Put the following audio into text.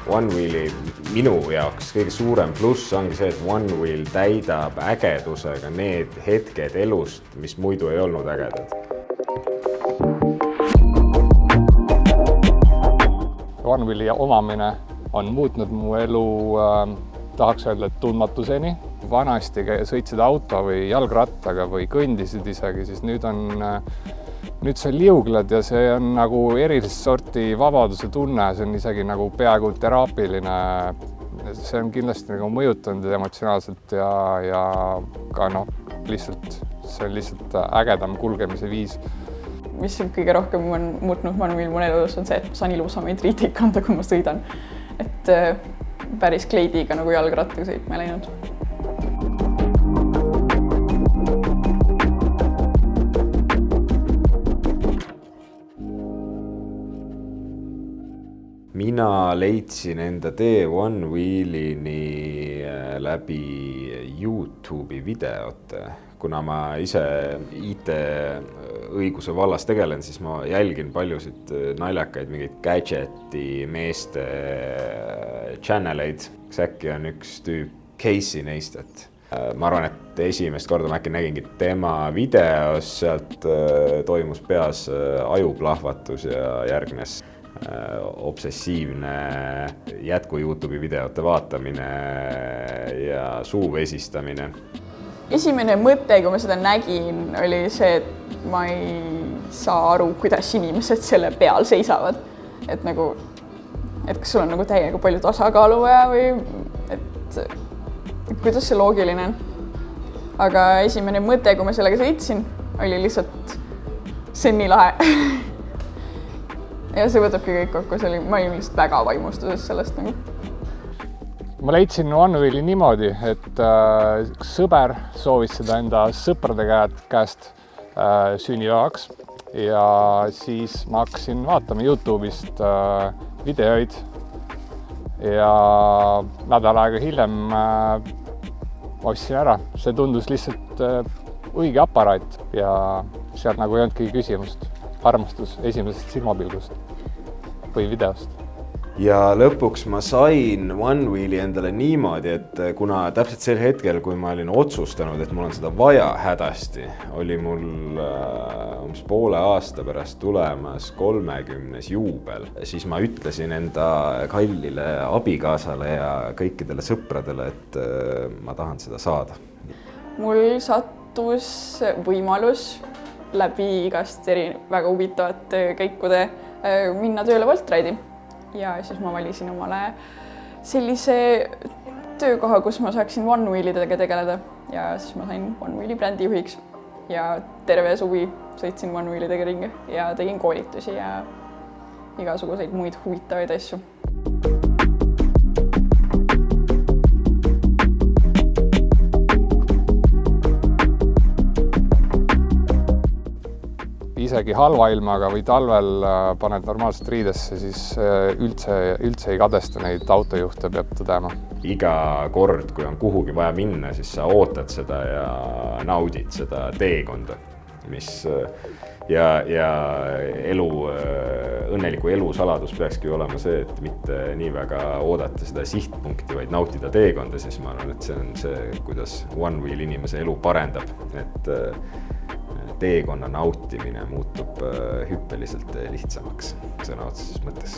OneWheeli minu jaoks kõige suurem pluss ongi see, et OneWheel täidab ägedusega need hetked elust, mis muidu ei olnud ägedad. OneWheeli omamine on muutnud mu elu, tahaks öelda, et tundmatuseni. Vanasti sõitsid auto või jalgrattaga või kõndisid isegi, siis nüüd sa liugled ja see on nagu erilist sorti vabaduse tunne, see on isegi nagu peaaegu teraapiline. See on kindlasti nagu mõjutanud emotsionaalselt ja ka lihtsalt, see on lihtsalt ägedam kulgemise viis. Mis kõige rohkem on muutnud OneWheel mu elus on see, et ma saan ilusamaid riideid kanda, kui ma sõidan. Et päris kleidiga nagu jalgrattaga sõitma ei läinud. Mina leidsin enda tee OneWheelini läbi YouTube'i videote. Kuna ma ise IT-õiguse vallas tegelen, siis ma jälgin paljusid naljakaid mingeid gadgeti meeste channeleid. Äkki on üks tüüp Casey Neistat. Ma arvan, et esimest korda ma äkki nägingi tema videos, sealt toimus peas ajuplahvatus ja järgnes obsessiivne jätku YouTube'i videote vaatamine ja suu vesistamine. Esimene mõte, kui ma seda nägin, oli see, et ma ei saa aru, kuidas inimesed selle peal seisavad. Et kas sul on nagu täiega palju tasakaalu vaja või et kuidas see loogiline on. Aga esimene mõte, kui ma sellega sõitsin, oli lihtsalt see on nii lahe. Ja see võtabki kõik kokku, ma olin lihtsalt väga vaimustuses sellest nagu. Ma leidsin OneWheeli niimoodi, et sõber soovis seda enda sõprade käest sünnipäevaks ja siis ma hakkasin vaatama YouTube'ist videoid ja nädal aega hiljem ostsin ära. See tundus lihtsalt õige aparaat ja sealt nagu ei olnudki küsimust. Armastus esimesest silmapilgust või videost. Ja lõpuks ma sain OneWheeli endale niimoodi, et kuna täpselt sel hetkel, kui ma olin otsustanud, et mul on seda vaja hädasti, oli mul umbes poole aasta pärast tulemas 30. juubel, siis ma ütlesin enda kallile abikaasale ja kõikidele sõpradele, et ma tahan seda saada. Mul sattus võimalus läbi igast väga huvitavate käikude minna tööle Voltridi. Ja siis ma valisin omale sellise töökoha, kus ma saaksin OneWheelidega tegeleda. Ja siis ma sain OneWheeli brändijuhiks ja terve suvi sõitsin OneWheelidega ringi ja tegin koolitusi ja igasuguseid muid huvitavaid asju. Isegi halva ilmaga või talvel paned normaalselt riidesse, siis üldse ei kadesta neid autojuhte, peab tõdema. Iga kord, kui on kuhugi vaja minna, siis sa ootad seda ja naudid seda teekonda, ja õnneliku elu saladus peakski olema see, et mitte nii väga oodata seda sihtpunkti, vaid nautida teekonda, siis ma arvan, et see on see, kuidas OneWheel inimese elu parendab, et teekonna nautimine muutub hüppeliselt lihtsamaks sõna otseses mõttes.